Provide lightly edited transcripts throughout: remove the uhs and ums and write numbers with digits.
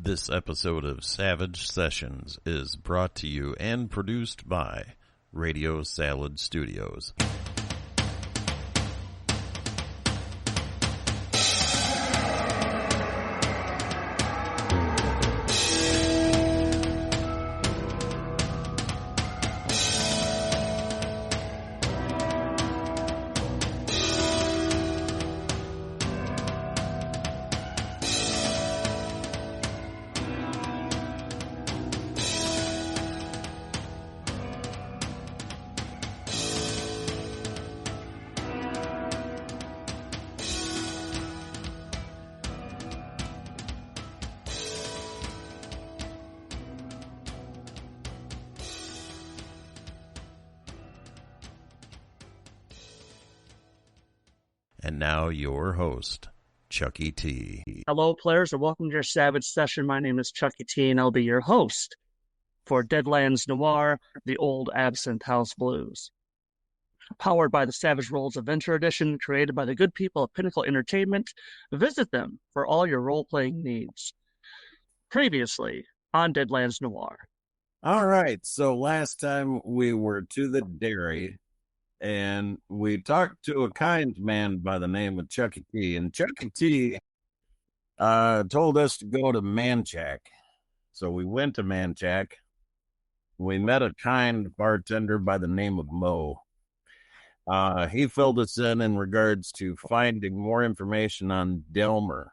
This episode of Savage Sessions is brought to you and produced by Radio Salad Studios. And now your host, Chucky T. Hello, players, and welcome to your Savage Session. My name is Chucky T, and I'll be your host for Deadlands Noir, the Old Absinthe House Blues. Powered by the Savage Rolls Adventure Edition, created by the good people of Pinnacle Entertainment. Visit them for all your role-playing needs. Previously on Deadlands Noir. All right, so last time we were to the dairy, and we talked to a kind man by the name of Chucky T. And Chucky T told us to go to Manchac. So we went to Manchac. We met a kind bartender by the name of Mo. He filled us in regards to finding more information on Delmer.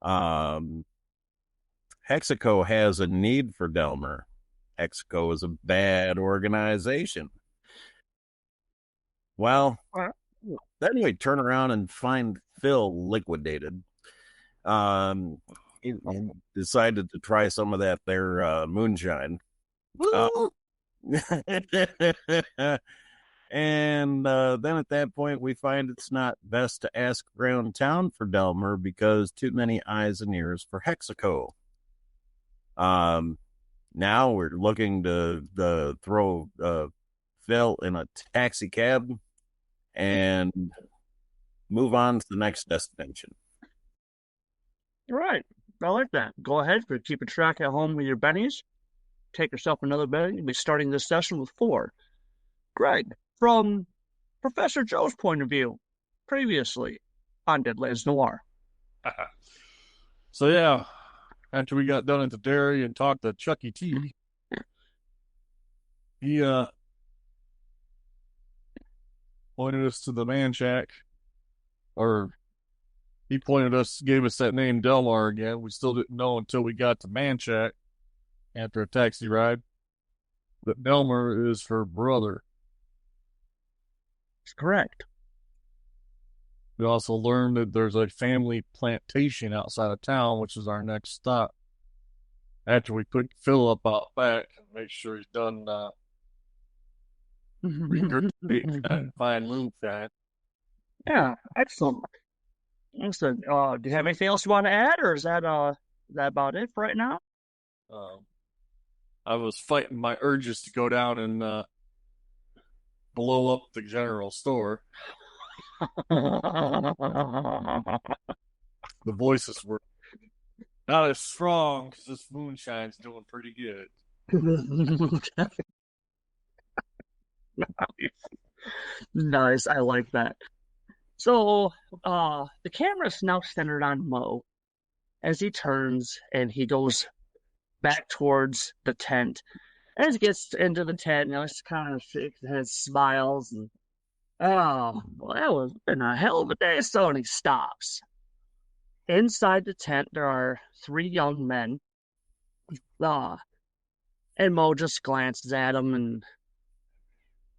Hexaco has a need for Delmer. Hexaco is a bad organization. Well, then we turn around and find Phill liquidated. He decided to try some of that there moonshine. And then at that point, we find it's not best to ask around town for Delmer because too many eyes and ears for Hexaco. Now we're looking to throw Phill in a taxi cab and move on to the next destination. All right. I like that. Go ahead. If you're keeping track at home with your bennies, take yourself another benny. You'll be starting this session with 4. Greg, from Professor Joe's point of view, previously on Deadlands Noir. So, yeah, after we got done at the dairy and talked to Chucky T, he pointed us to the Manchac, or he gave us that name Delmar again. We still didn't know until we got to Manchac after a taxi ride that Delmer is her brother. That's correct. We also learned that there's a family plantation outside of town, which is our next stop. After we put Phill up out back, make sure he's done fine moonshine. Yeah, excellent. Listen, do you have anything else you want to add, or is that about it for right now? I was fighting my urges to go down and blow up the general store. The voices were not as strong because this moonshine's doing pretty good. Nice. I like that. So, the camera's now centered on Mo as he turns and he goes back towards the tent. As he gets into the tent, he's kind of shakes his head, smiles, and well, that was been a hell of a day. So, and he stops. Inside the tent, there are 3 young men. And Mo just glances at him and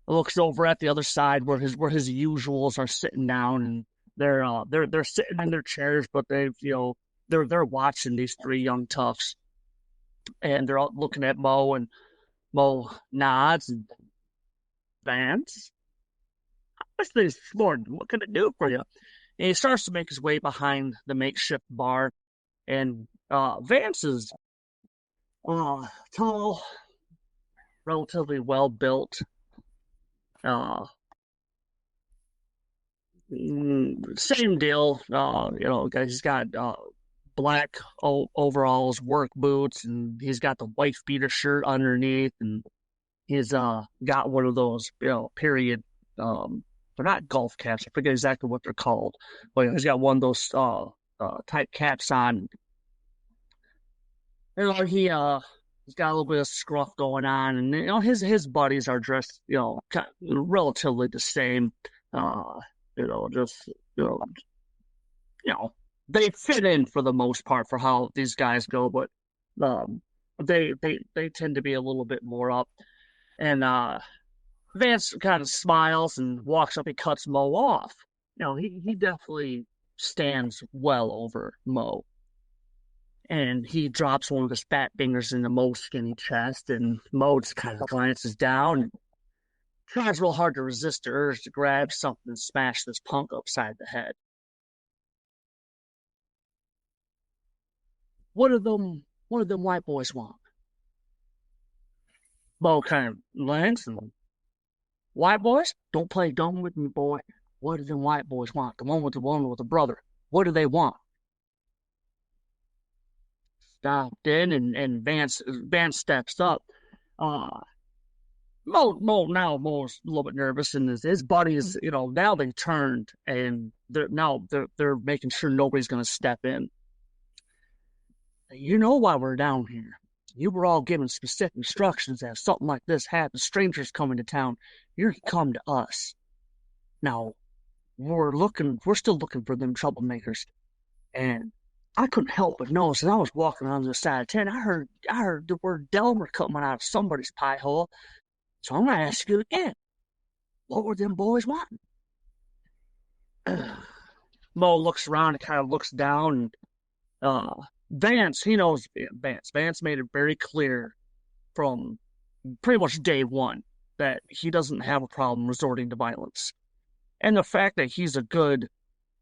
looks over at the other side where his usuals are sitting down, and they're sitting in their chairs, but they're watching these 3 young toughs, and they're all looking at Mo, and Mo nods and Vance, what's this morning? What can I do for you? And he starts to make his way behind the makeshift bar, and Vance is tall, relatively well built. Same deal. He's got black overalls, work boots, and he's got the wife beater shirt underneath, and he's got one of those, period. They're not golf caps. I forget exactly what they're called, but he's got one of those type caps on. He's got a little bit of scruff going on, and his buddies are dressed, relatively the same. Just they fit in for the most part for how these guys go, but they tend to be a little bit more up. And Vance kind of smiles and walks up and cuts Mo off. He definitely stands well over Mo. And he drops one of his fat fingers into Mo's skinny chest, and Mo just kind of glances down and tries real hard to resist the urge to grab something and smash this punk upside the head. What do them white boys want? Mo kind of lands and, white boys? Don't play dumb with me, boy. What do them white boys want? The one with the brother. What do they want? Stopped in, and Vance steps up. Mo's a little bit nervous, and his buddies, now they've turned, and they're making sure nobody's going to step in. You know why we're down here. You were all given specific instructions that if something like this happens, strangers coming to town, you're to come to us. Now, we're still looking for them troublemakers, and I couldn't help but notice as I was walking on the side of town, I heard the word Delmer coming out of somebody's pie hole. So I'm gonna ask you again. What were them boys wanting? Mo looks around and kind of looks down, and Vance, he knows Vance. Vance made it very clear from pretty much day one that he doesn't have a problem resorting to violence. And the fact that he's a good,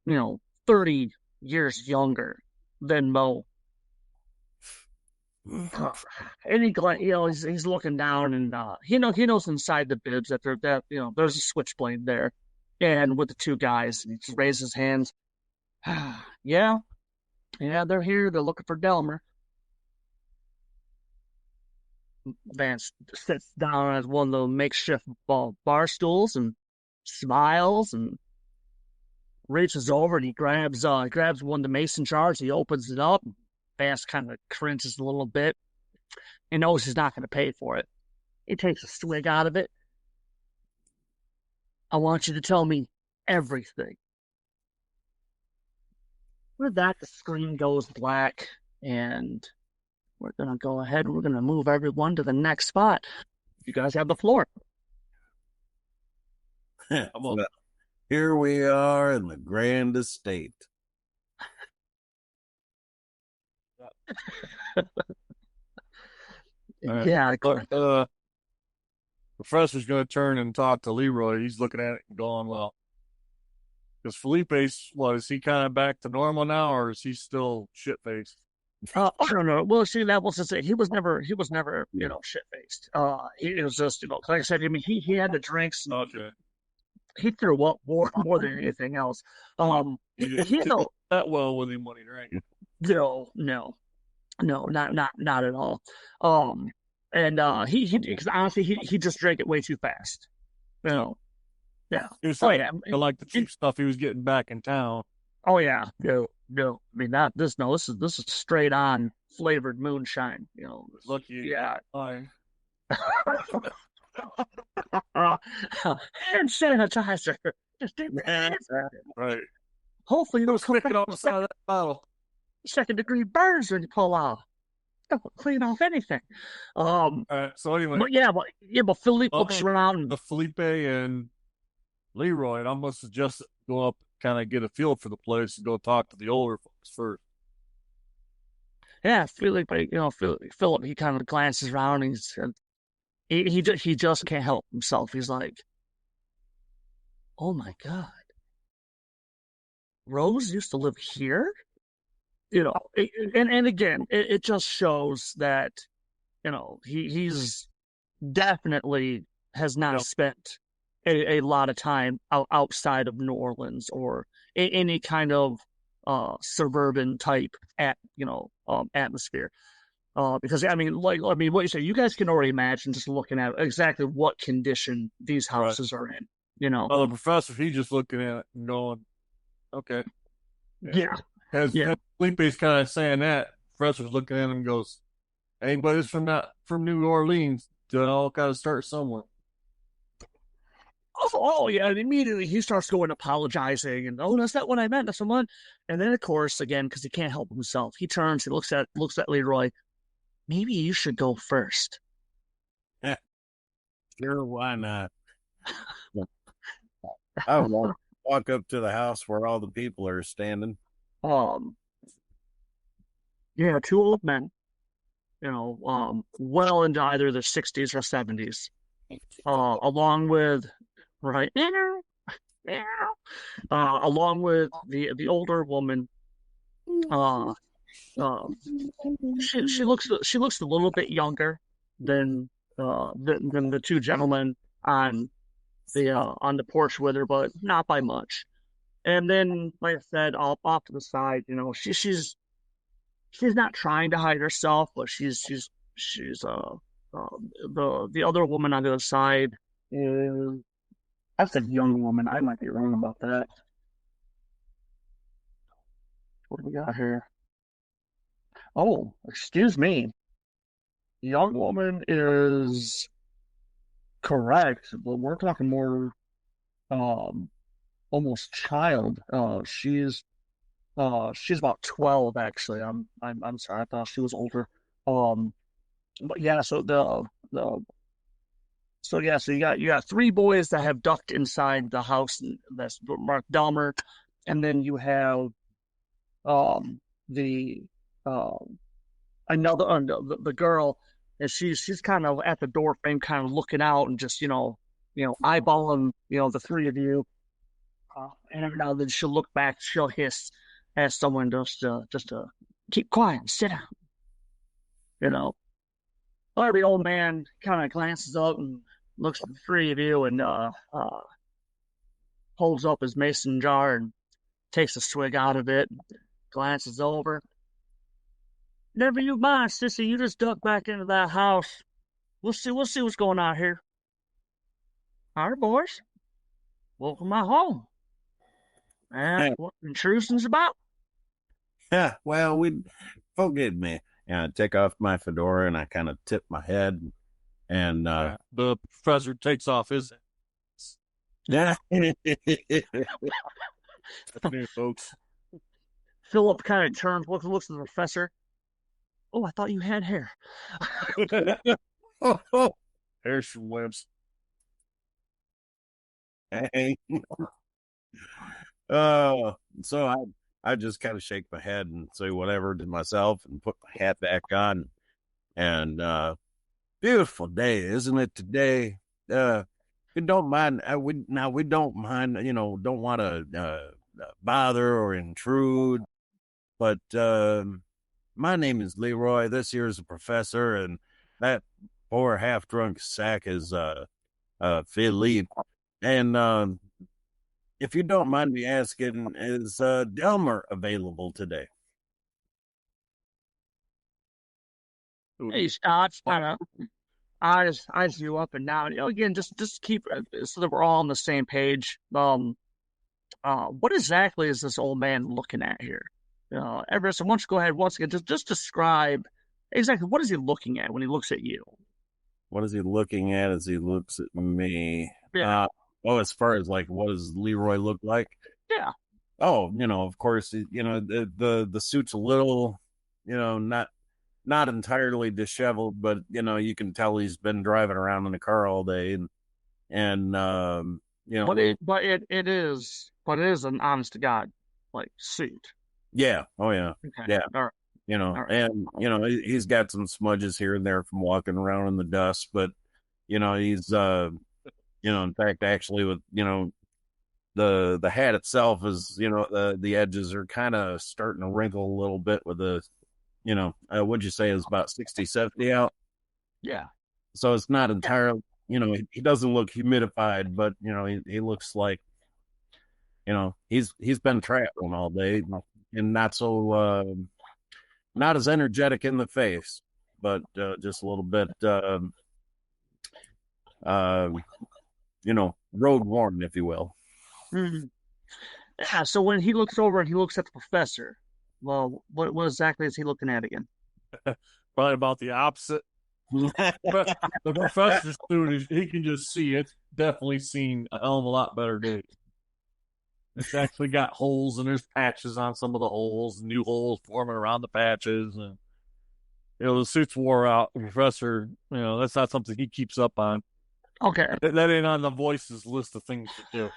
30 years younger than Mo. And he's looking down, and he knows inside the bibs that there's a switchblade there, and with the two guys, and he just raises his hands. Yeah, they're here. They're looking for Delmer. Vance sits down at one of the makeshift bar stools and smiles and reaches over, and he grabs one of the mason jars. He opens it up. Vance kind of cringes a little bit. He knows he's not going to pay for it. He takes a swig out of it. I want you to tell me everything. With that, the screen goes black, and we're going to go ahead and we're going to move everyone to the next spot. You guys have the floor. Here we are in the Grand Estate. Yeah. Professor's going to turn and talk to Leroy. He's looking at it and going, well, because Felipe's, is he kind of back to normal now, or is he still shit-faced? I don't know. Well, see, that was to say, he was never, shit-faced. He was just, like I said, he had the drinks. Okay. He threw up more than anything else. He didn't that well with him when he drank. No, not at all. And because honestly, he just drank it way too fast. Yeah. He was Yeah. like the cheap stuff he was getting back in town. Oh yeah. No. I mean, this is straight on flavored moonshine. Lucky. Yeah. Hand sanitizer. Right. Hopefully you don't come back on the side of that bottle. second-degree burns when you pull off. Don't clean off anything. So anyway. But Philippe looks around. The Felipe and Leroy, and I must just go up, kind of get a feel for the place and go talk to the older folks first. Yeah, Philip, he kind of glances around and he just can't help himself. He's like, oh my God. Rose used to live here? And again, it just shows that, he's definitely has not spent a lot of time outside of New Orleans or any kind of suburban type atmosphere. Because I mean, what you say, you guys can already imagine just looking at exactly what condition these houses are in. Well, the professor, he's just looking at it and going, okay. Yeah. As Felipe's kind of saying that, professor's looking at him and goes, anybody's from New Orleans, they all got to start somewhere. Oh, yeah. And immediately he starts going apologizing and, oh, that's not what I meant. That's someone. And then, of course, again, because he can't help himself, he turns, he looks at Leroy. Maybe you should go first. Sure, why not? I walk up to the house where all the people are standing. Yeah, two old men, well into either their 60s or 70s, along with, right, along with the older woman. She looks a little bit younger than the two gentlemen on the porch with her, but not by much. And then, like I said, off to the side, she's not trying to hide herself, but she's the other woman on the other side is, I said young woman. I might be wrong about that. What do we got here? Oh, excuse me. Young woman is correct, but we're talking more almost child. She's about 12 actually. I'm sorry, I thought she was older. But yeah, so you got three boys that have ducked inside the house that's marked Dahmer, and then you have the another the girl, and she's kind of at the door frame, kind of looking out and just eyeballing the three of you, and every now and then she'll look back, she'll hiss at someone just to keep quiet and sit down. Well, the old man kind of glances up and looks at the three of you and holds up his mason jar and takes a swig out of it, glances over. Never you mind, sissy. You just duck back into that house. We'll see what's going on here. All right, boys. Welcome to my home. And what intrusion's about? Yeah, well, forgive me. And I take off my fedora and I kind of tip my head, and the professor takes off his. Yeah. Folks. Philip kind of turns, looks at the professor. Oh, I thought you had hair. Hair swims. Hey. So I just kind of shake my head and say whatever to myself and put my hat back on. And beautiful day, isn't it today? We don't mind. We don't mind. Don't want to bother or intrude. But my name is Leroy. This here is a professor, and that poor half-drunk sack is Phill. And if you don't mind me asking, is Delmer available today? Hey, Scott, kind of eyes you up and down. Again, just keep so that we're all on the same page. What exactly is this old man looking at here? Everett, so why don't you go ahead once again, just describe exactly what is he looking at when he looks at you? What is he looking at as he looks at me? Yeah. As far as like, what does Leroy look like? Yeah. Oh, of course, the suit's a little, not entirely disheveled, but you can tell he's been driving around in the car all day, and But it is an honest to God like suit. Yeah. Oh yeah. Okay. Yeah. All right. And he's got some smudges here and there from walking around in the dust, but he's in fact, actually, with the hat itself is the edges are kind of starting to wrinkle a little bit with the what'd you say is about 60-70 out. Yeah. So it's not entirely he doesn't look humidified, but he looks like he's been traveling all day. and not so not as energetic in the face, but just a little bit road worn, if you will. Mhm. Yeah, so when he looks over and he looks at the professor, well, what exactly is he looking at again? Probably about the opposite. But the professor's suit, he can just see it's definitely seen a hell of a lot better days. It's actually got holes and there's patches on some of the holes, new holes forming around the patches, and the suit's wore out. The professor, that's not something he keeps up on. Okay. That ain't on the voices list of things to do.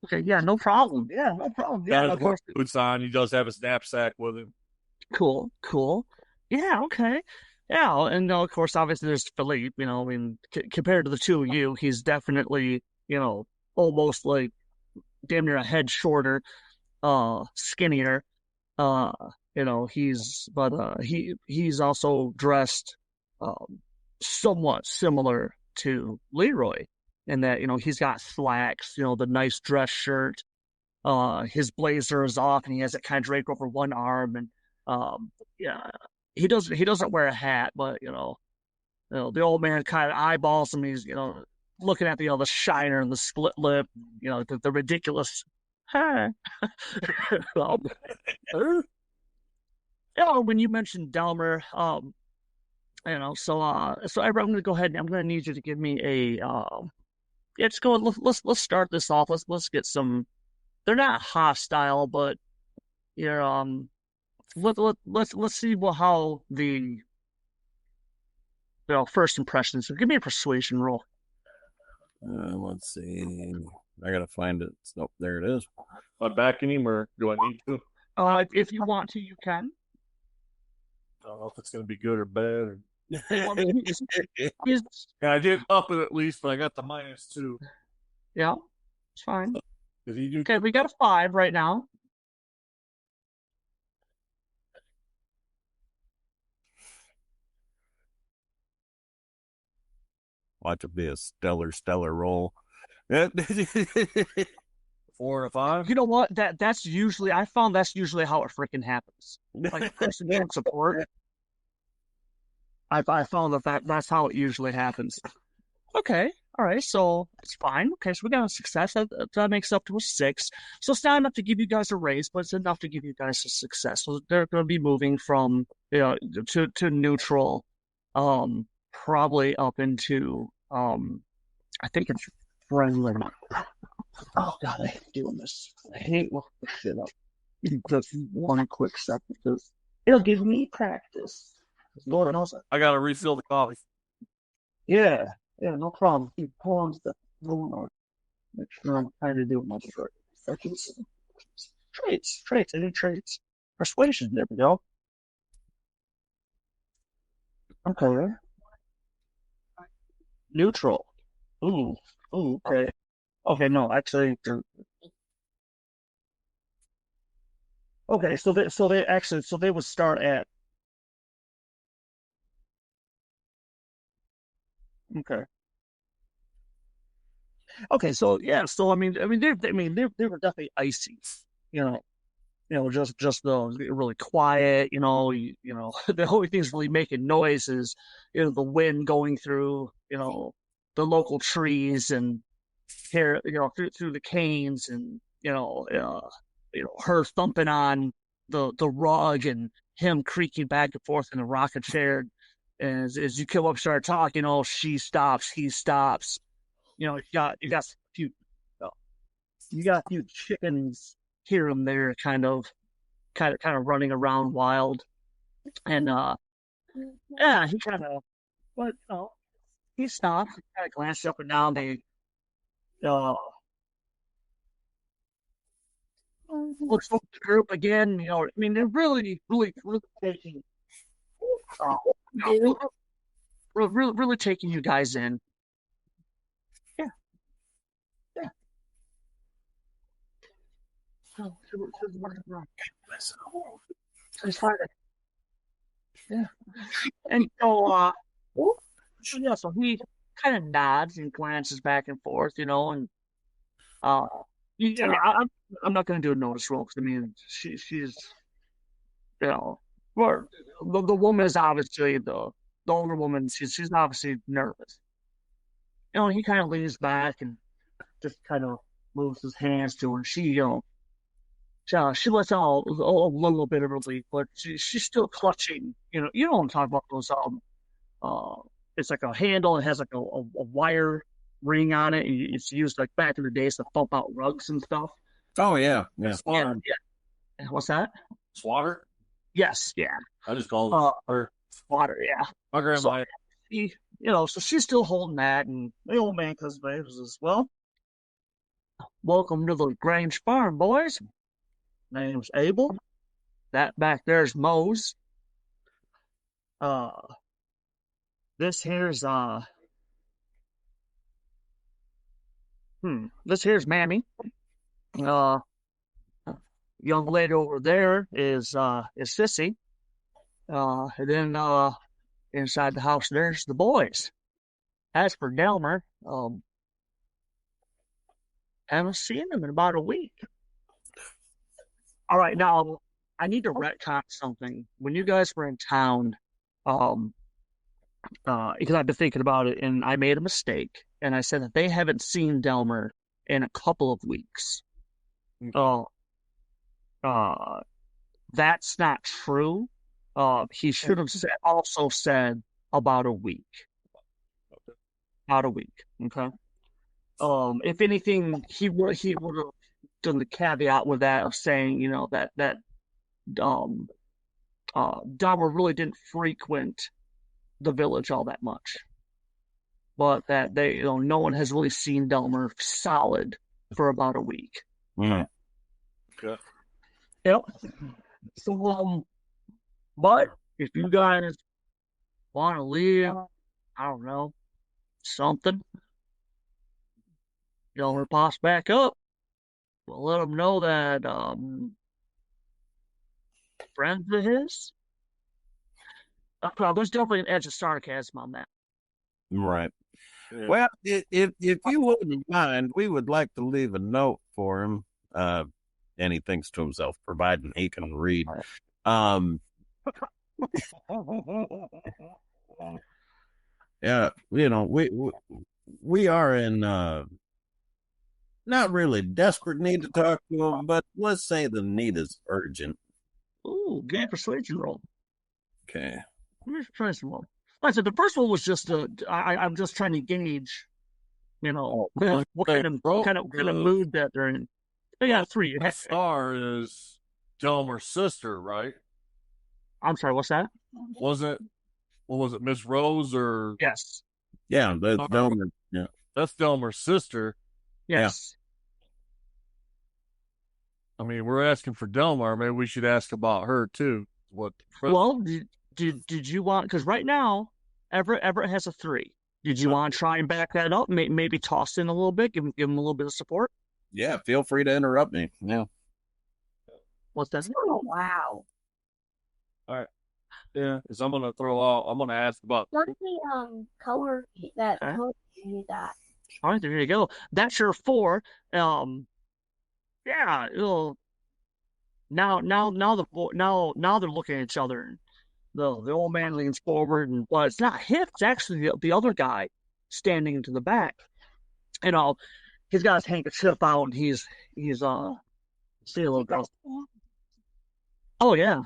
Okay, yeah, no problem. Yeah, no problem. Yeah, Got of his course. boots on. He does have his knapsack with him. Cool. Yeah, okay. Yeah, and of course, obviously, there's Philippe. I mean, compared to the two of you, he's definitely, almost like damn near a head shorter, skinnier. Uh, he's also dressed, somewhat similar to Leroy in that, he's got slacks, the nice dress shirt. His blazer is off and he has it kind of draped over one arm, and yeah, he doesn't wear a hat, but the old man kind of eyeballs him. He's looking at the shiner and the split lip, the ridiculous. Hey. Well, when you mentioned Delmer, so I'm going to go ahead and I'm going to need you to give me a yeah, just go. Let's start this off. Let's get some. They're not hostile, but let's see how the first impressions. So give me a persuasion roll. Let's see. I gotta find it. Nope, there it is. Am I backing him, or do I need to? If you want to, you can. I don't know if it's gonna be good or bad. Well, I mean, Yeah, I did up it at least, but I got the -2. Yeah, it's fine. Did he do? Okay, we got a 5 right now. Watch it be a stellar roll. 4 and a 5. You know what? That's usually I found that's usually how it freaking happens. Like person in support. I found that's how it usually happens. Okay, all right, so it's fine. Okay, so we got a success. That makes up to a 6. So it's not enough to give you guys a raise, but it's enough to give you guys a success. So they're going to be moving from to neutral, probably up into I think it's friendly. Oh God, I hate doing this. I hate looking this shit up. Just one quick second, because it'll give me practice. Lord knows it. I gotta refill the coffee. Yeah, no problem. Keep pulling stuff. Make sure I'm kind of doing my short seconds. Traits. I need traits. Persuasion. There we go. Okay. Neutral. Ooh. Okay. Okay. No, actually. Okay. So they would start at. Okay. Okay. So yeah. So I mean, they were definitely icy. You know, just really quiet. The only things really making noise is the wind going through the local trees and here through the canes, and her thumping on the rug and him creaking back and forth in the rocking chair. And as you come up, start talking, she stops, he stops. You got a few chickens here and there, kind of running around wild, and yeah, he kind of, but he stops, he kind of glances up and down. They looks at the group again. I mean, they're really taking, really taking you guys in. Yeah. It's fine. Yeah. And so, yeah, so he kind of nods and glances back and forth, and Yeah, I'm not going to do a notice roll because I mean she's well, the woman is obviously the older woman. She's obviously nervous. He kind of leans back and just kind of moves his hands to her. She lets out a little bit of relief, but she's still clutching. You know what I'm talking about, those it's like a handle. It has like a wire ring on it. And it's used like back in the days to pump out rugs and stuff. Oh yeah, yeah. Swatter. Yeah. What's that? Swatter? Yes, yeah. I just call it Water, yeah. my grandma. So she's still holding that, and the old man comes back and says, "Well, welcome to the Grange Farm, boys. My name's Abel. That back there's Mose. This here's this here's Mammy. Young lady over there is Sissy. And then inside the house there's the boys. As for Delmer, haven't seen him in about a week. All right, now I need to retcon something. When you guys were in town, because I've been thinking about it, and I made a mistake, and I said that they haven't seen Delmer in a couple of weeks. That's not true. He should have also said about a week. About a week, okay? If anything, he would have done the caveat with that of saying, that Delmer really didn't frequent the village all that much, but that no one has really seen Delmer solid for about a week. Mm. Okay. Yep. So, but if you guys want to leave, I don't know, something, Delmer pops back up. We'll let him know that friends of his. There's definitely an edge of sarcasm on that. Right. Yeah. Well, if you wouldn't mind, we would like to leave a note for him. And he thinks to himself, providing he can read. Yeah, we are in not really desperate need to talk to him, but let's say the need is urgent. Ooh, game persuasion roll. Okay. Persuasion roll. Like I said, the first one was just I'm just trying to gauge, what kind of mood that they're in. They got 3. Star is Delmer's sister, right? I'm sorry, what's that? Was it Miss Rose or? Yes. Yeah, Delmer. Yeah, that's Delmer's sister. Yes. I mean, we're asking for Delmar. Maybe we should ask about her too. What? Well, did you want? Because right now, Everett has a 3. Did you want to try and back that up? Maybe toss in a little bit, give him a little bit of support. Yeah, feel free to interrupt me. Yeah. What's that? Oh, wow. All right. Yeah, because I'm gonna ask about. What's the color that color you got? All right, there you go. That's your 4. Yeah, it'll now they're looking at each other. And the old man leans forward, and it's not him. It's actually the other guy standing to the back. He's got his handkerchief out, and he's see a little girl. Oh yeah.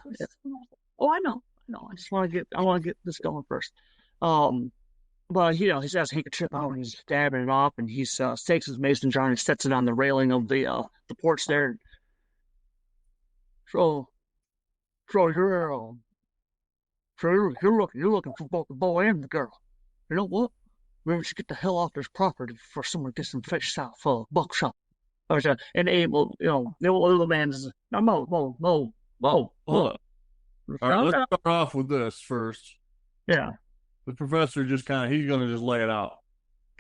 Oh, I know. I just want to get this going first. But he's got his handkerchief out, and he's dabbing it off, and he takes his mason jar and he sets it on the railing of the porch there. So you're looking for both the boy and the girl. You know what? Maybe we should get the hell off this property before someone gets some fish south for buckshot. And Abel, the little man says, "No, Mo. All right, let's start off with this first. Yeah. The professor he's gonna just lay it out.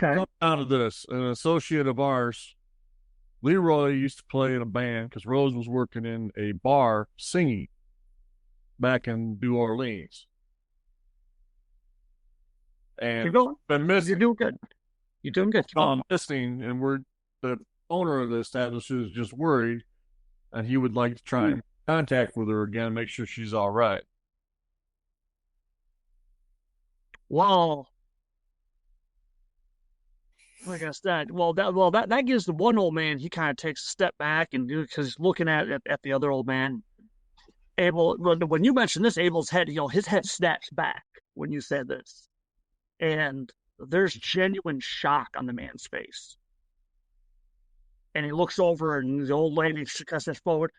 Okay. Come down to this. An associate of ours, Leroy, used to play in a band because Rose was working in a bar singing back in New Orleans. And You're going. been missing. You're doing good. You're doing good. Missing, and the owner of the establishment is just worried, and he would like to try and contact with her again and make sure she's all right. Well, like I said, that gives the one old man, he kind of takes a step back and because he's looking at the other old man. Abel, when you mentioned this, Abel's head, his head snaps back when you said this, and there's genuine shock on the man's face. And he looks over, and the old lady steps forward.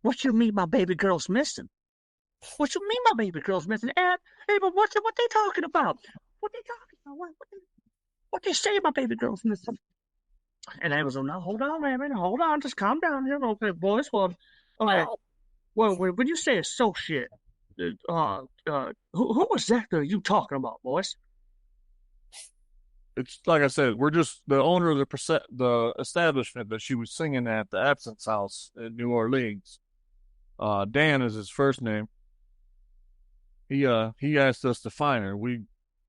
What you mean my baby girl's missing? What you mean my baby girl's missing? Abel, what they talking about? What they talking about? What they say my baby girl's missing? And Abel's like, no, hold on, man, hold on, just calm down here, okay, boys. Well, when you say associate, who was that you talking about, boys? It's like I said, we're just the owner of the establishment that she was singing at, the Absinthe house in New Orleans. Dan is his first name. He asked us to find her. We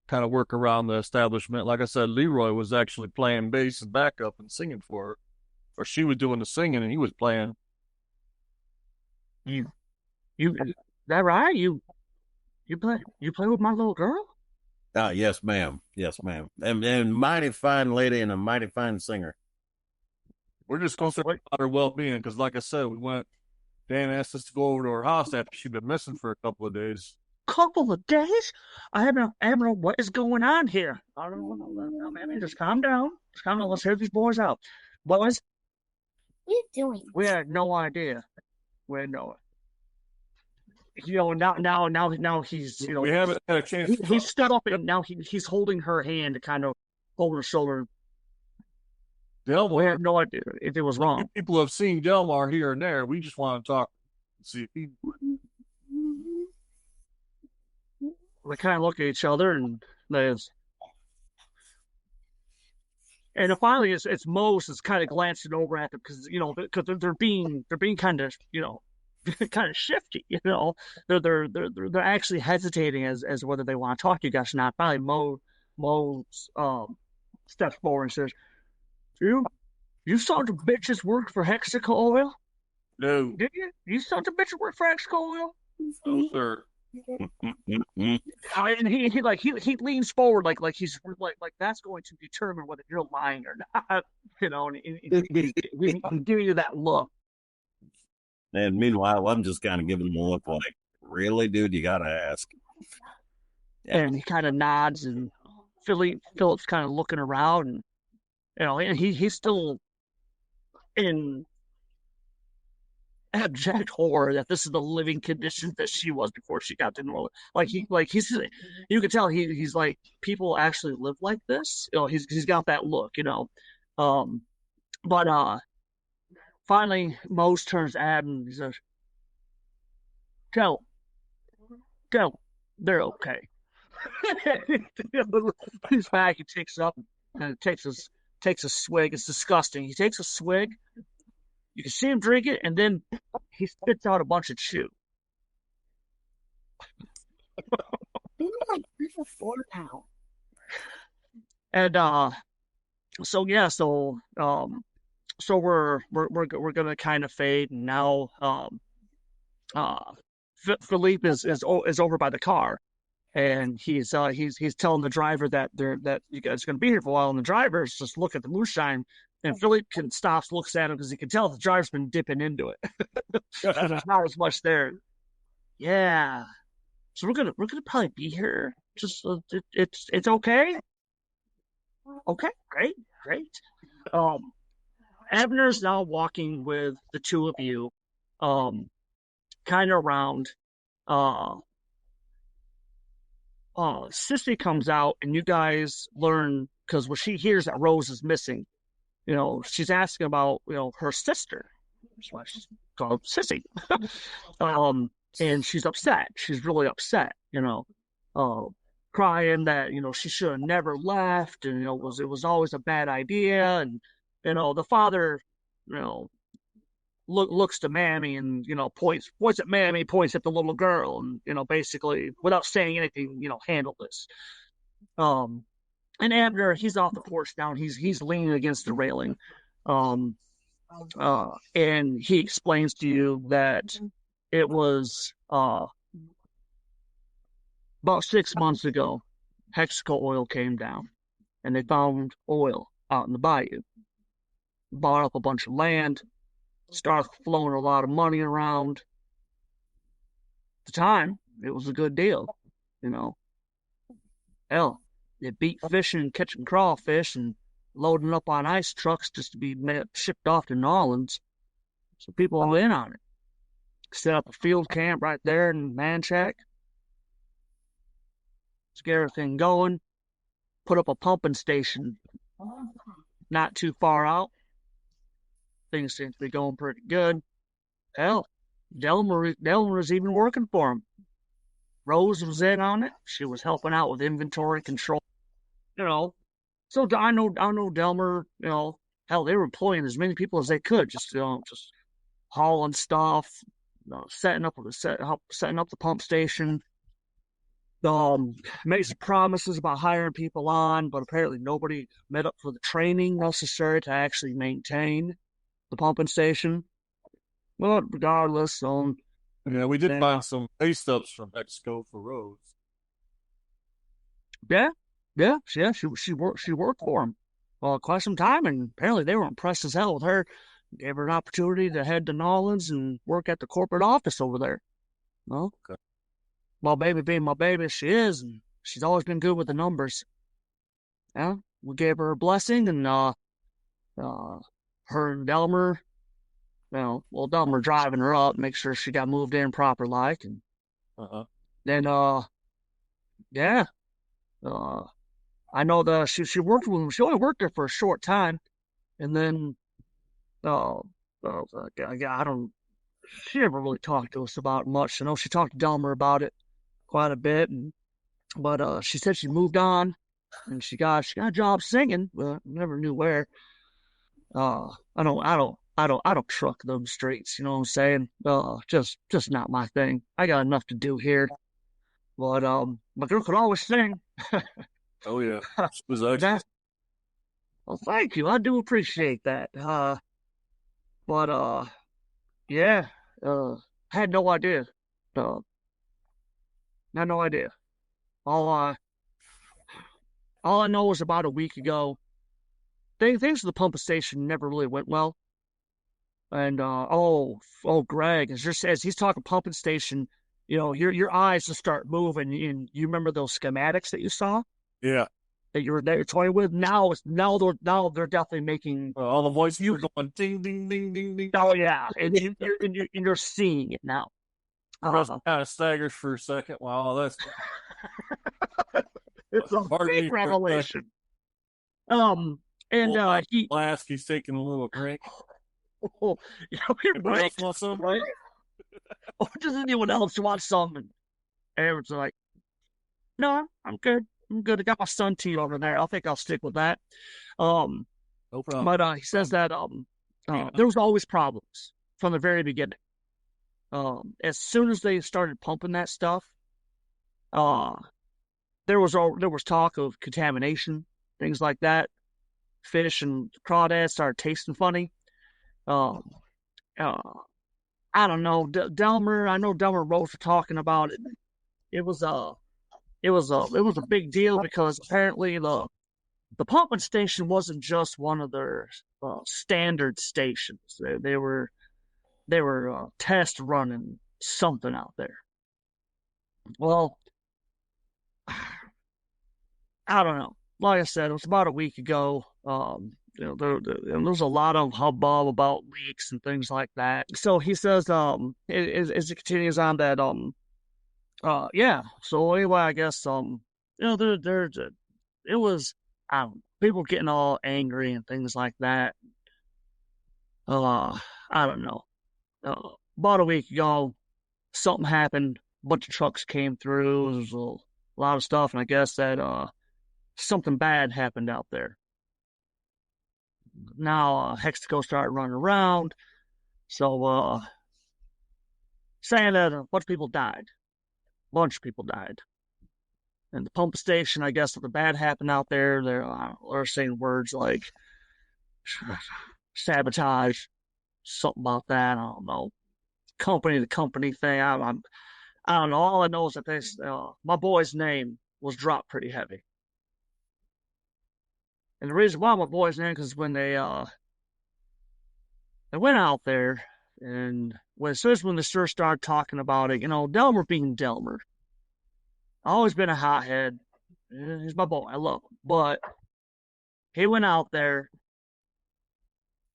kind of work around the establishment. Like I said, Leroy was actually playing bass and backup and singing for her, or she was doing the singing and he was playing. You, that right? You play with my little girl? Yes, ma'am. And mighty fine lady and a mighty fine singer. We're just concerned about her well-being because, like I said, Dan asked us to go over to her house after she'd been missing for a couple of days. Couple of days? Admiral, what is going on here? I don't know, man. Just calm down. Let's hear these boys out. Boys? What are you doing? We had no idea. We had no. Now he's, we haven't had a chance. He stood up and now he's holding her hand to kind of hold her shoulder. Delmar, we had no idea if it was wrong. People have seen Delmar here and there. We just want to talk and see if he. They kind of look at each other and finally it's Mose is kind of glancing over at them because they're being kind of kind of shifty, they're actually hesitating as whether they want to talk to you guys or not. Finally, Mo steps forward and says, "You sons of bitches work for Hexico Oil? No. Did you? You sons of bitches work for Hexico Oil?" No, sir. And he leans forward like he's like that's going to determine whether you're lying or not, and he's giving you that look. And meanwhile, I'm just kind of giving him a look like, really, dude, you got to ask. Yeah. And he kind of nods, and Philip's kind of looking around, and he's still in abject horror that this is the living condition that she was before she got to Noir. You can tell he's like, people actually live like this. He's got that look, but finally, Mose turns to Ab and he says, Tell, they're okay. He's back, he takes it up and takes a swig. It's disgusting. He takes a swig. You can see him drink it, and then he spits out a bunch of chew. Been like 3 or 4 now. And so we're gonna kind of fade, and now Philippe is over by the car, and he's telling the driver that you guys are gonna be here for a while, and the driver's just look at the moonshine, and Philippe stops, looks at him because he can tell the driver's been dipping into it. There's not as much there. Yeah, so we're gonna probably be here. Just it's okay. Okay, great. Abner's now walking with the two of you, kind of around. Sissy comes out, and you guys learn, because when she hears that Rose is missing, she's asking about, her sister. That's why she's called Sissy. And she's upset. She's really upset, crying that, she should have never left, and, it was always a bad idea. And, the father, looks to Mammy and, points at Mammy, points at the little girl, and, basically, without saying anything, handle this. And Abner, he's off the porch now, and he's leaning against the railing. And he explains to you that it was about 6 months ago, Hexaco oil came down, and they found oil out in the bayou. Bought up a bunch of land, started flowing a lot of money around. At the time, it was a good deal, you know. Hell, it beat fishing and catching crawfish and loading up on ice trucks just to be shipped off to New Orleans. So people are in on it. Set up a field camp right there in Manchac. Let's get everything going. Put up a pumping station not too far out. Things seem to be going pretty good. Hell, Delmer was even working for him. Rose was in on it. She was helping out with inventory control. You know, so I know Delmer, you know, hell, they were employing as many people as they could, just hauling stuff, setting up the pump station. Made some promises about hiring people on, but apparently nobody met up for the training necessary to actually maintain the pumping station. Well, regardless, Yeah, we did find some pay stubs from Mexico for Rose. Yeah, she worked for him quite some time, and apparently they were impressed as hell with her. Gave her an opportunity to head to New Orleans and work at the corporate office over there. Well, okay. My baby being my baby, she is, and she's always been good with the numbers. Yeah, we gave her a blessing, and her and Delmer, Delmer driving her up, make sure she got moved in proper like, and then yeah. I know that she worked with him. She only worked there for a short time, and then I don't. She never really talked to us about it much. I know she talked to Delmer about it quite a bit, but she said she moved on, and she got a job singing, but never knew where. I don't truck them streets. You know what I'm saying? Just not my thing. I got enough to do here. But my girl could always sing. Oh yeah, she was excellent. Well, thank you. I do appreciate that. But yeah. Had no idea. Had no idea. All I know was about a week ago, things at the pumping station never really went well. And Greg, as he's talking pumping station, you know, your eyes just start moving. And you remember those schematics that you saw? Yeah. That you're toying with. Now they're definitely making all the voices are going ding ding ding ding ding. Oh yeah, and you're seeing it now. Kind of staggers for a second. Wow, that's it's a big revelation. And he's taking a little break. Oh, break, right? Or does anyone else want some? And everyone's like, no, I'm good. I got my sun tea over there. I think I'll stick with that. No problem. But he says that there was always problems from the very beginning. As soon as they started pumping that stuff, there was talk of contamination, things like that. Fish and crawdads started tasting funny. I don't know, Delmer. I know Delmer and Rose were talking about it. It was a big deal because apparently the pumping station wasn't just one of their standard stations. They were test running something out there. Well, I don't know. Like I said, it was about a week ago. There was a lot of hubbub about leaks and things like that. So he says, as it continues on that, yeah. So anyway, I guess, it was, I don't know, people getting all angry and things like that. I don't know. About a week ago, something happened. A bunch of trucks came through. There was a lot of stuff, and I guess that something bad happened out there. Now Hexaco started running around, so saying that a bunch of people died. And the pump station, I guess, something bad happened out there. They're saying words like sabotage, something about that. I don't know. Company to company thing. I don't know. All I know is that my boy's name was dropped pretty heavy. And the reason why my boy's name, because when they went out there, and as soon as when they first started talking about it, Delmer being Delmer, always been a hothead. He's my boy. I love him. But he went out there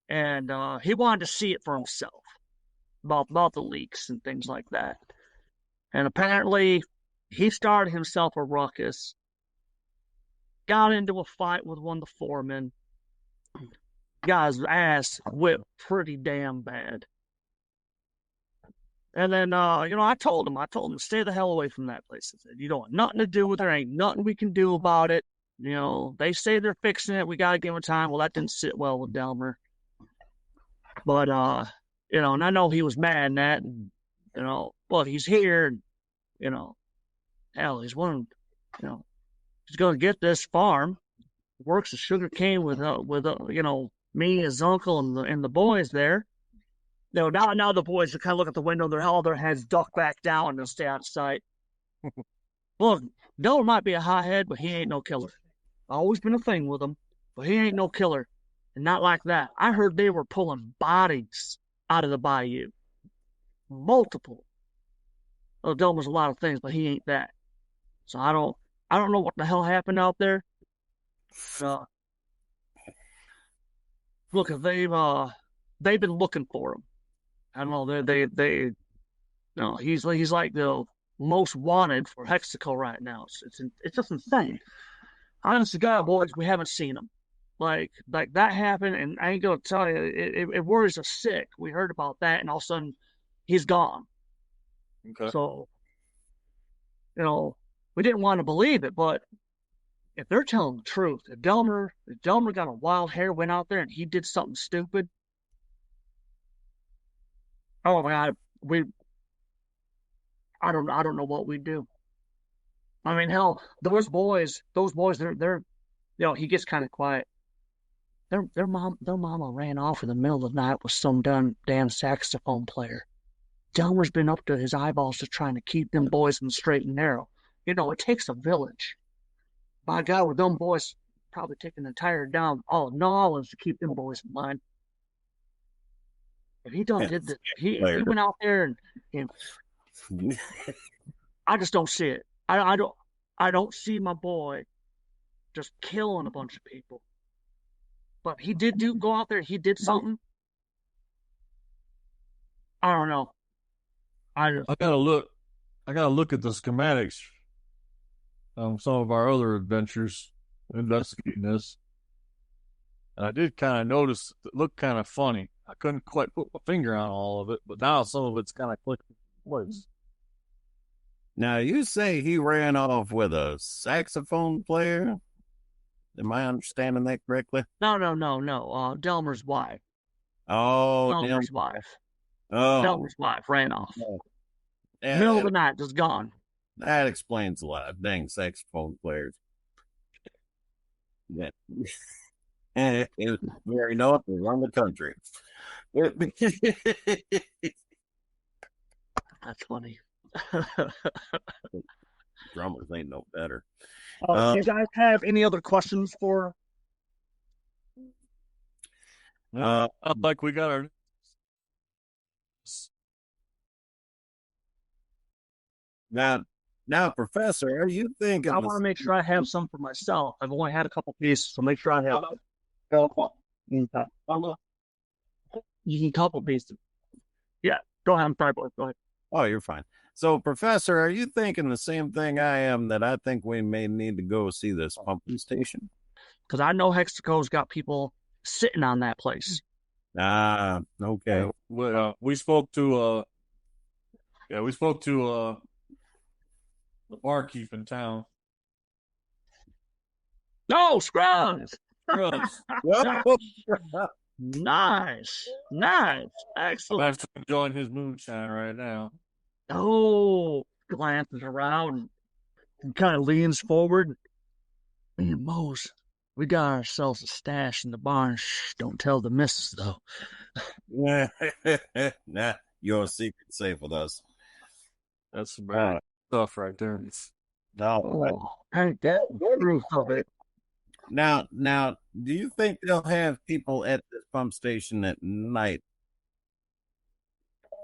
and he wanted to see it for himself about the leaks and things like that. And apparently he started himself a ruckus, got into a fight with one of the foremen, got his ass whipped pretty damn bad. And then, I told him to stay the hell away from that place. I said, you don't want nothing to do with it. There ain't nothing we can do about it. They say they're fixing it. We got to give them time. Well, that didn't sit well with Delmer. But, and I know he was mad at that. And, but he's here. And, hell, he's one, he's going to get this farm. Works a sugar cane with me, his uncle, and the boys there. Now the boys are kind of look at the window. All their heads duck back down and stay out of sight. Look, Delmer might be a hothead, but he ain't no killer. Always been a thing with him, but he ain't no killer. And not like that. I heard they were pulling bodies out of the bayou. Multiple. Well, Delmer's a lot of things, but he ain't that. So I don't know what the hell happened out there. Look, if they've been looking for him. I don't know. He's like the most wanted for Hexaco right now. It's just insane. Honest to God, boys, we haven't seen him. Like that happened, and I ain't gonna tell you, it worries us sick. We heard about that, and all of a sudden, he's gone. Okay. So, we didn't want to believe it, but if they're telling the truth, if Delmer got a wild hair, went out there, and he did something stupid. Oh my God, I don't know what we'd do. I mean, hell, those boys, they're he gets kind of quiet. Their mama ran off in the middle of the night with some damn saxophone player. Delmer's been up to his eyeballs just trying to keep them boys in the straight and narrow. It takes a village. By God, with them boys probably taking the entire down all of New Orleans to keep them boys in line. If he did this, he went out there and I just don't see it. I don't see my boy just killing a bunch of people. But he did go out there. He did something. I don't know. I gotta look at the schematics. Some of our other adventures investigating this, and I did kind of notice it looked kind of funny. I couldn't quite put my finger on all of it, but now some of it's kind of clicking in place. Now, you say he ran off with a saxophone player? Am I understanding that correctly? No. Delmer's wife. Oh, Delmer's wife. Oh. Delmer's wife ran off. Oh. Middle of the night, just gone. That explains a lot. Dang saxophone players. Yeah. And it was very north around the country. That's funny. Drummers ain't no better. Do you guys have any other questions for? Like we got our. Now, Professor, are you thinking? I want to make sure I have some for myself. I've only had a couple pieces, so make sure I have. You can couple pieces. Yeah, go ahead. I'm sorry, boy. Go ahead. Oh, you're fine. So, Professor, are you thinking the same thing I am, that I think we may need to go see this pumping station? Because I know Hexaco's got people sitting on that place. Ah, okay. We spoke to the barkeep in town. No, Scruggs! Whoa. Nice. I'm Excellent. actually enjoying his moonshine right now. Oh, glances around and kind of leans forward. Man, Mose, We got ourselves a stash in the barn. Shh, don't tell the missus, though. Nah, your secret's safe with us. That's some bad stuff right there. No. Ain't that the truth of it? Now, do you think they'll have people at this pump station at night?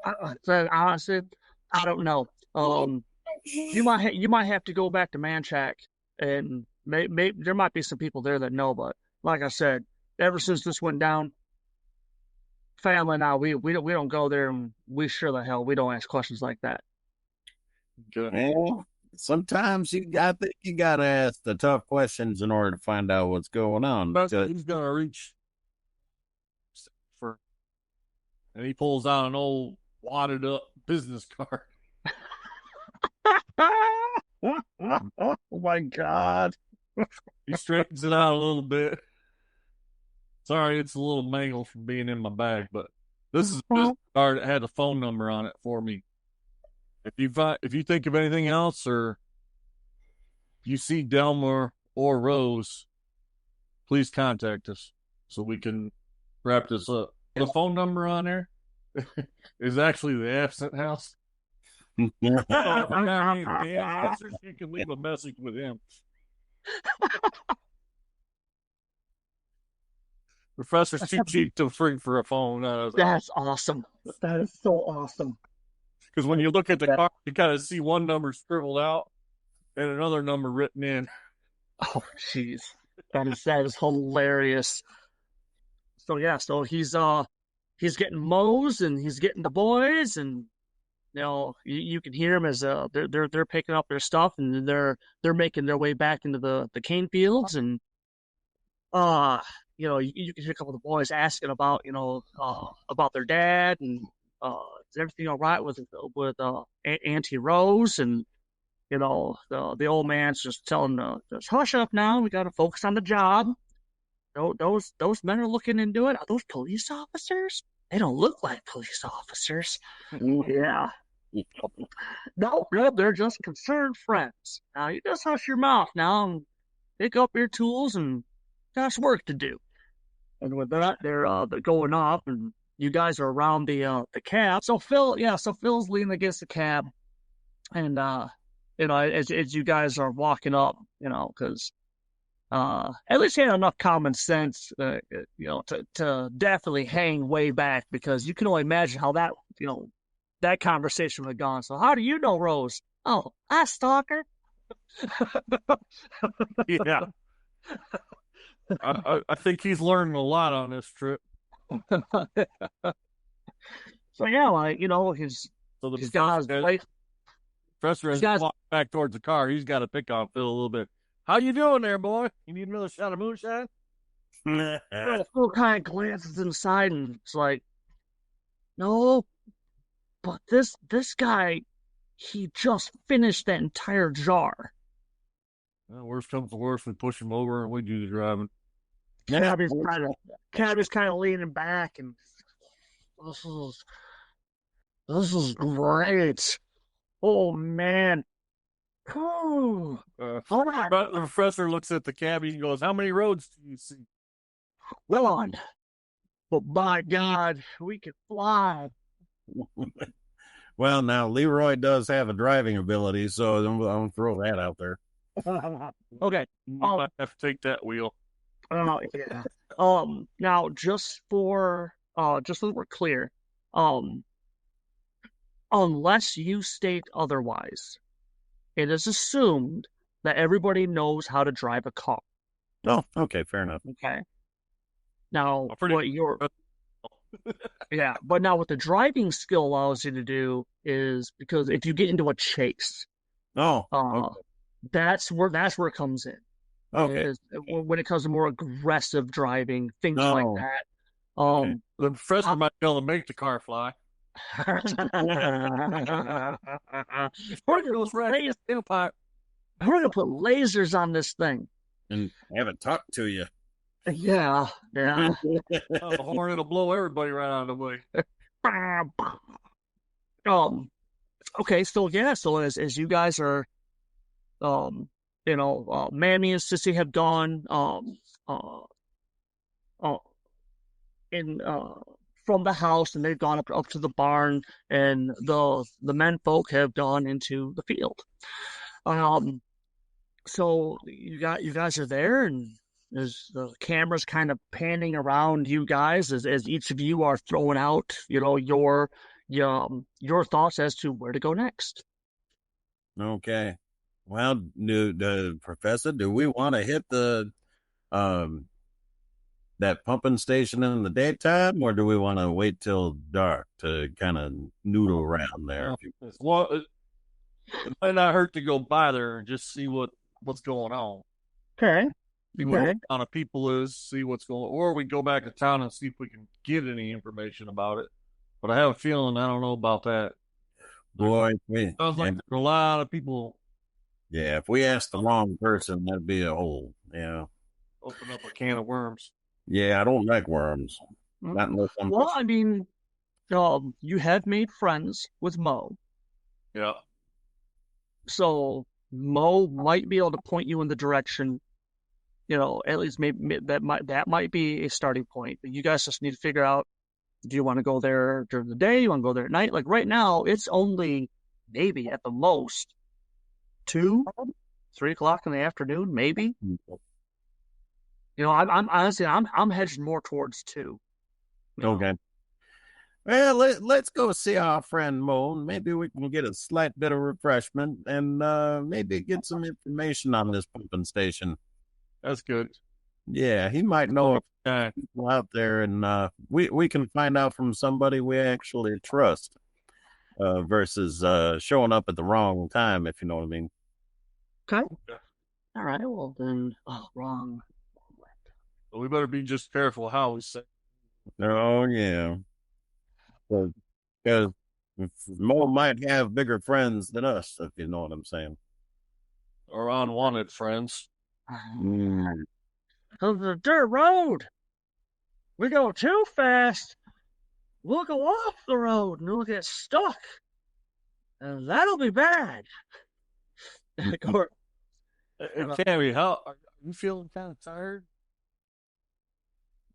Honestly, I don't know. You might have to go back to Manchac, and there might be some people there that know. But like I said, ever since this went down, family and I, we don't go there, and we sure the hell we don't ask questions like that. Good. Well, sometimes I think you gotta ask the tough questions in order to find out what's going on. But he's gonna reach for, and he pulls out an old wadded up business card. Oh my God! He straightens it out a little bit. Sorry, it's a little mangled from being in my bag, but this is a business card that had a phone number on it for me. If you think of anything else, or you see Delmer or Rose, please contact us so we can wrap this up. The phone number on there is actually the Absinthe house. You can leave a message with him. Professor's too cheap to free for a phone. That's awesome. That is so awesome. Because when you look at the card, you kind of see one number scribbled out and another number written in. Oh, jeez, that is hilarious. So yeah, so he's getting Moe's and he's getting the boys, and you can hear him as they're picking up their stuff and they're making their way back into the cane fields, and you can hear a couple of the boys asking about about their dad, and is everything all right with Auntie Rose, and the old man's just telling them, just hush up now, we got to focus on the job. Those men are looking into it. Are those police officers? They don't look like police officers. Yeah. No, they're just concerned friends. Now you just hush your mouth now and pick up your tools, and got work to do. And with that, they're going off, and you guys are around the cab. So Phil's leaning against the cab, and as you guys are walking up, because at least he had enough common sense, to definitely hang way back, because you can only imagine how that conversation would have gone. So, how do you know Rose? Oh, I stalk her. Yeah. I think he's learning a lot on this trip. So yeah, he's got his place. Professor has walked back towards the car. He's got to pick on Phill a little bit. How you doing there, boy? You need another shot of moonshine? Phil kind of glances inside, and it's like, no, but this guy, he just finished that entire jar. Well, worst comes to worst, we push him over and we do the driving. Cabby's kind of leaning back, and this is great. Oh man. All right. But the professor looks at the cabbie and goes, "How many roads do you see?" Well on. But by God, we can fly. Well, now Leroy does have a driving ability, so I'm gonna throw that out there. Okay. I have to take that wheel. Yeah. Now just so we're clear, unless you state otherwise, it is assumed that everybody knows how to drive a car. Oh, okay, fair enough. Okay. Now, but now what the driving skill allows you to do is, because if you get into a chase, okay. that's where it comes in. Okay. When it comes to more aggressive driving, things like that. The professor might be able to make the car fly. We're gonna put lasers on this thing and have it talk to you. Yeah. The horn will blow everybody right out of the way. Okay, so as you guys are, Mammy and Sissy have gone. uh, uh, in from the house, and they've gone up to the barn, and the men folk have gone into the field. So you guys are there, and there's the cameras kind of panning around you guys as each of you are throwing out, your thoughts as to where to go next. Okay. Well, Professor, do we want to hit the that pumping station in the daytime, or do we want to wait till dark to kind of noodle around there? Well, it might not hurt to go by there and just see what's going on. Okay. See what the kind of people is, see what's going on. Or we go back to town and see if we can get any information about it. But I have a feeling I don't know about that. Boy, sounds like a lot of people. Yeah, if we ask the wrong person, that'd be a whole, Open up a can of worms. Yeah, I don't like worms. Not unless I'm... Well, I mean, you have made friends with Mo. Yeah. So Mo might be able to point you in the direction, at least maybe that might be a starting point. But you guys just need to figure out, do you want to go there during the day? You want to go there at night? Like right now, it's only maybe at the most 2, 3 o'clock in the afternoon, maybe. I'm honestly, I'm hedging more towards 2. Okay. Well, let's go see our friend Mo. Maybe we can get a slight bit of refreshment and maybe get some information on this pumping station. That's good. Yeah, he might know people out there, and we can find out from somebody we actually trust versus showing up at the wrong time, if you know what I mean. Okay. All right. Well, then, wrong. Well, we better be just careful how we say. Oh, yeah. Because Mo might have bigger friends than us, if you know what I'm saying. Or unwanted friends. The dirt road. We go too fast, we'll go off the road and we'll get stuck. And that'll be bad. Cammy, how are you feeling kind of tired?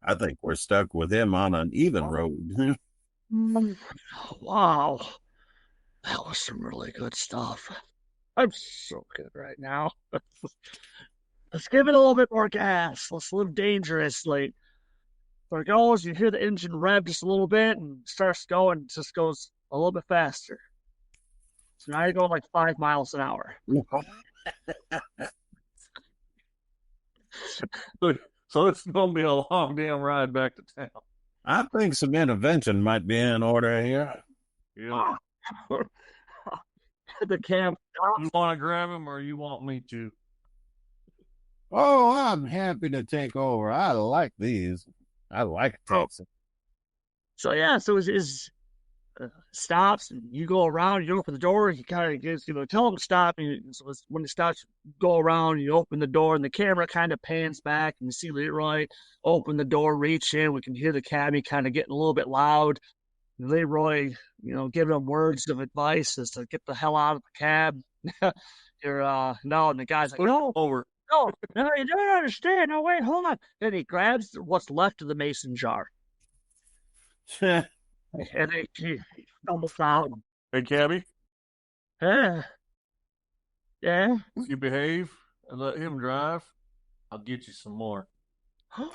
I think we're stuck with him on an even road. Wow. That was some really good stuff. I'm so good right now. Let's give it a little bit more gas. Let's live dangerously. There it goes. You hear the engine rev just a little bit and starts going. Just goes a little bit faster. So now you're going like 5 miles an hour. So it's going to be a long damn ride back to town. I think some intervention might be in order here. Yeah. The camp. You want to grab him or you want me to? Oh, I'm happy to take over. I like these. I like taxi. So yeah, so it stops and you go around, you open the door, he kind of gives, tell him to stop. And so when it stops, go around, you open the door and the camera kind of pans back and you see Leroy open the door, reach in. We can hear the cabbie kind of getting a little bit loud. Leroy, giving him words of advice as to get the hell out of the cab. No, and the guy's like, no, over. No, you don't understand. No, wait, hold on. Then he grabs what's left of the mason jar. And he stumbles out. Hey, cabbie. Yeah. If you behave and let him drive, I'll get you some more.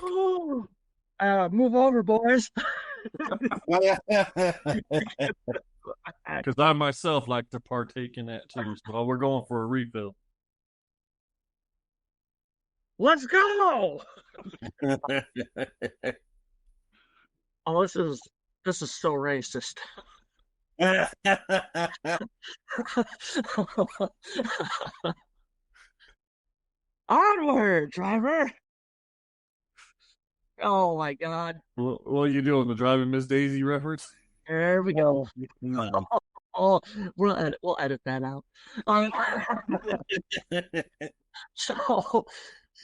Move over, boys. Because I myself like to partake in that too. So we're going for a refill. Let's go. Oh, this is so racist. Onward, driver. Oh my God. What are you doing? The Driving Miss Daisy reference? There we go. We'll edit that out. So,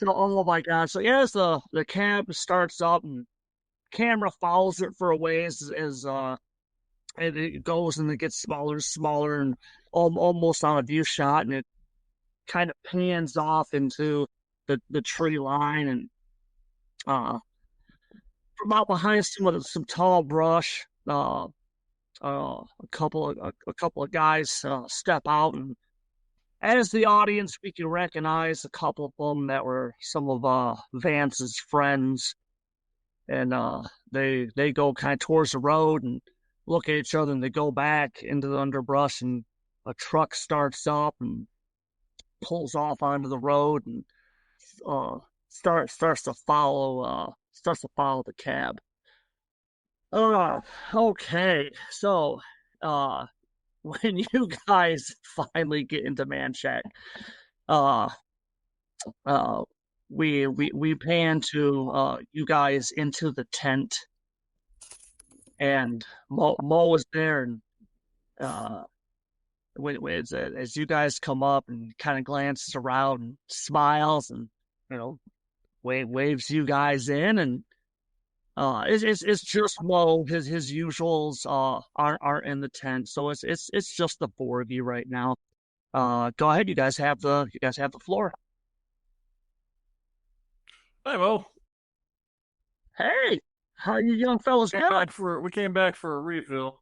oh my God. So yes, the cab starts up and camera follows it for a ways as it goes and it gets smaller and smaller and almost on a view shot, and it kind of pans off into the tree line, and from out behind some tall brush, a couple of guys step out, and as the audience, we can recognize a couple of them that were some of Vance's friends, and they go kind of towards the road and look at each other, and they go back into the underbrush, and a truck starts up and pulls off onto the road and starts to follow the cab. Okay, so when you guys finally get into Manchac, uh we pan to you guys into the tent, and Mo is there, and as you guys come up and kind of glances around and smiles and waves you guys in, and it's just Mo. His usuals aren't in the tent, so it's just the four of you right now. Go ahead, you guys have the floor. Hey, Mo. Hey, how you young fellas doing? We came back for a refill.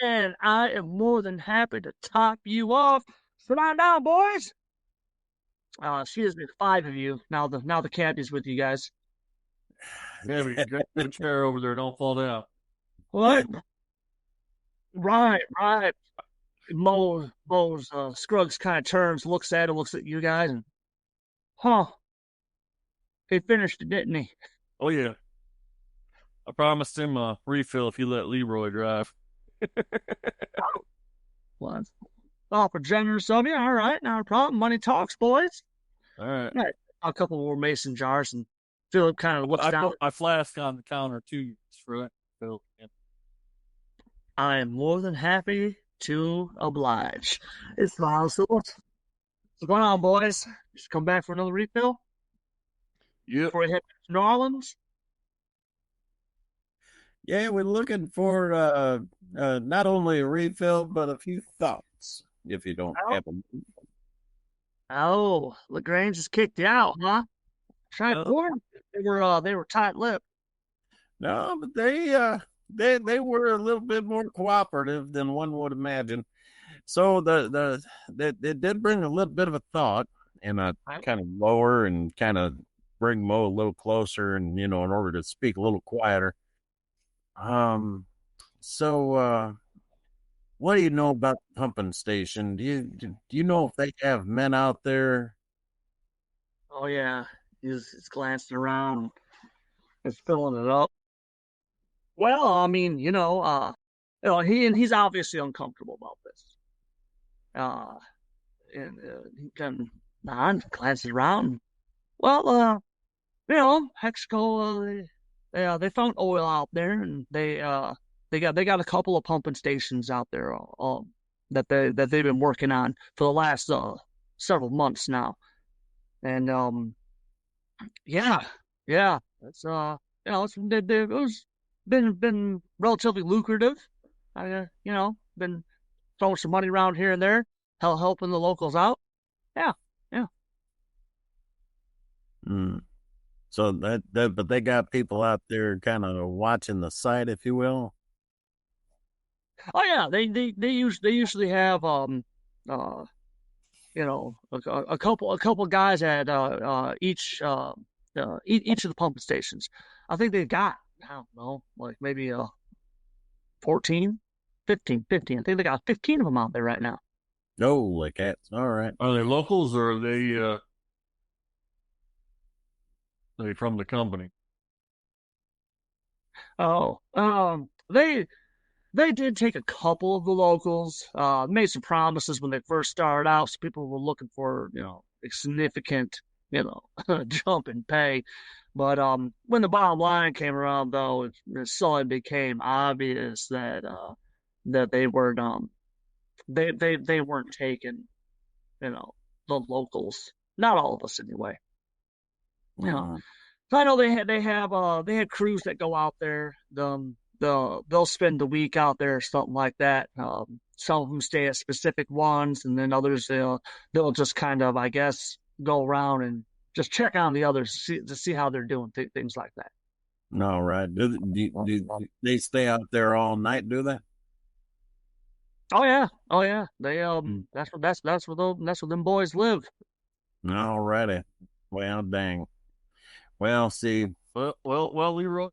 And I am more than happy to top you off. Sit on down, boys. Excuse me, 5 of you. Now the caddy's with you guys. Yeah, we got the chair over there. Don't fall down. What? Right. Mo's Scruggs kind of turns, looks at you guys, and he finished it, didn't he? Oh yeah. I promised him a refill if he let Leroy drive. Well, that's awful generous of you. All right, not a problem. Money talks, boys. All right. A couple more mason jars, and Philip kind of looks down. I flask on the counter too for it, Phil. Yeah. I am more than happy to oblige. It's Miles. What's going on, boys? Just come back for another refill? Yep. Before we head to New Orleans? Yeah, we're looking for not only a refill, but a few thoughts, if you don't have them. Oh, LaGrange has kicked you out, huh? Tried to warn you. They were tight-lipped. No, but they were a little bit more cooperative than one would imagine. So they did bring a little bit of a thought, and I kind of lower and kind of bring Mo a little closer, and in order to speak a little quieter. So what do you know about the pumping station? Do you know if they have men out there? Oh yeah, he's glancing around, he's filling it up. Well, I mean, he's obviously uncomfortable about this. And he kind of glances around. Well, Hexaco, they found oil out there, and they got a couple of pumping stations out there that they've been working on for the last several months now, and it's it was been relatively lucrative. Been throwing some money around here and there, helping the locals out. Yeah. So but they got people out there kind of watching the site, if you will. Oh yeah, they usually have a couple guys at each of the pumping stations. I think they've got, I don't know, like maybe 14, 15. I think they got 15 of them out there right now. Holy cats! All right. Are they locals or are they from the company? Oh, they did take a couple of the locals. Made some promises when they first started out, so people were looking for a significant jump in pay. But when the bottom line came around, though, it suddenly became obvious that they weren't they weren't taking the locals. Not all of us, anyway. So I know they had crews that go out there. They'll spend the week out there or something like that. Some of them stay at specific ones, and then others they'll just kind of, I guess, go around and just check on the others to see how they're doing, things like that. All right. Do they stay out there all night? Do they? Oh yeah. They that's where them boys live. All righty. Well, dang. Well, see. Well, Leroy.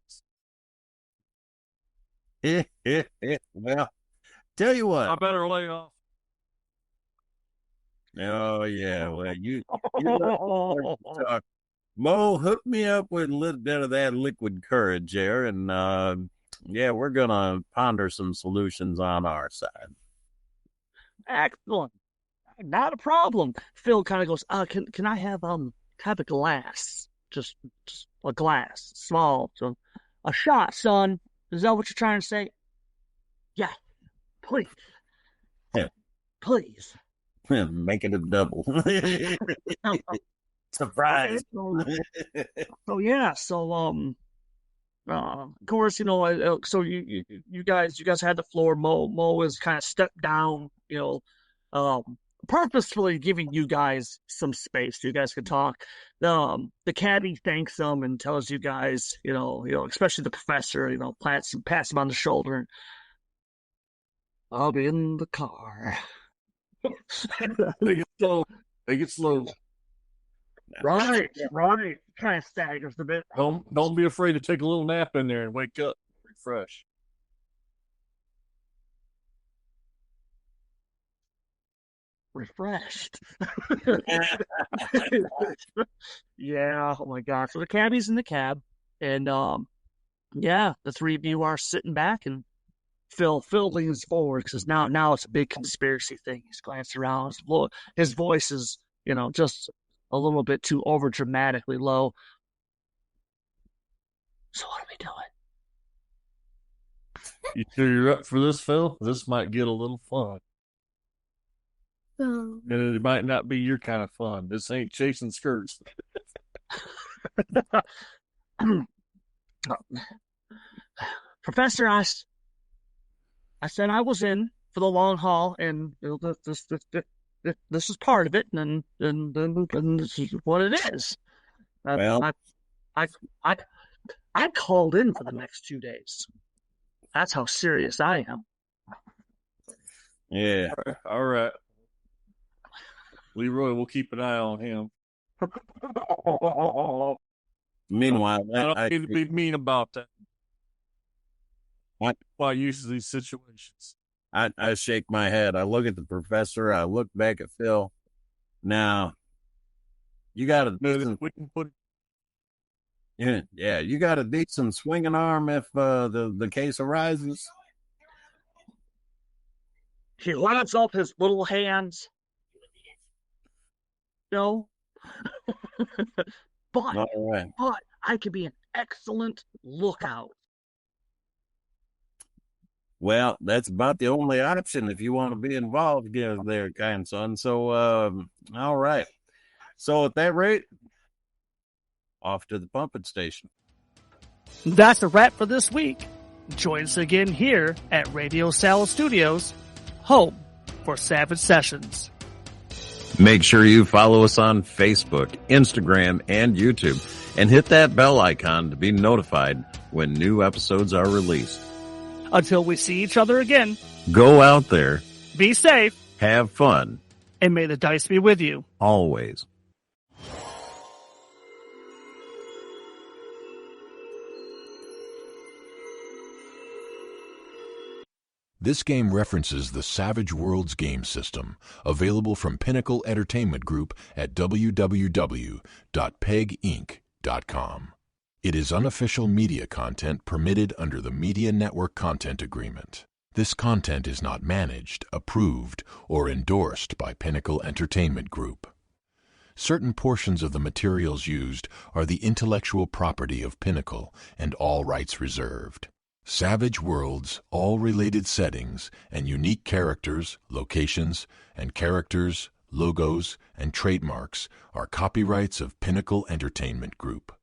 Well, tell you I what. better lay off. Oh yeah. Well, you talk. Mo, hook me up with a little bit of that liquid courage there, and yeah, we're gonna ponder some solutions on our side. Excellent. Not a problem. Phill kind of goes, can I have a glass? Just a glass. Small. So a shot, son. Is that what you're trying to say? Yeah. Please. Yeah. Please. Make it a double. Surprise. So yeah, of course, so you guys had the floor. Mo has kind of stepped down, purposefully giving you guys some space so you guys can talk. The caddy thanks them and tells you guys, especially the professor, pats him on the shoulder. And, I'll be in the car. Take it slow. Right. Kind of staggers a bit. Don't be afraid to take a little nap in there and wake up, refresh. Refreshed. Yeah. Oh my gosh. So the cabbie's in the cab, and yeah, the three of you are sitting back, and Phill leans forward because now it's a big conspiracy thing. He's glancing around. His voice is, just a little bit too over dramatically low. So what are we doing? You sure you're up for this, Phill? This might get a little fun. And it might not be your kind of fun. This ain't chasing skirts. Professor, I said I was in for the long haul, and this is part of it, and this is what it is. Well, I called in for the next 2 days. That's how serious I am. yeah. All right. Leroy, we'll keep an eye on him. Meanwhile, I don't need to be mean about that. What? Why use these situations? I shake my head. I look at the professor. I look back at Phill. Now, you got a decent, we can put. yeah, you got a decent swinging arm if the case arises. He lines up his little hands. No. But All right. I could be an excellent lookout. Well, that's about the only option if you want to be involved there, kind son. So, all right. So at that rate, off to the pumping station. That's a wrap for this week. Join us again here at Radio Salad Studios, home for Savage Sessions. Make sure you follow us on Facebook, Instagram, and YouTube, and hit that bell icon to be notified when new episodes are released. Until we see each other again, Go out there, be safe, have fun, and may the dice be with you. always. This game references the Savage Worlds game system, available from Pinnacle Entertainment Group at www.peginc.com. It is unofficial media content permitted under the Media Network Content Agreement. This content is not managed, approved, or endorsed by Pinnacle Entertainment Group. Certain portions of the materials used are the intellectual property of Pinnacle and all rights reserved. Savage Worlds, all related settings, and unique characters, locations, and characters, logos, and trademarks are copyrights of Pinnacle Entertainment Group.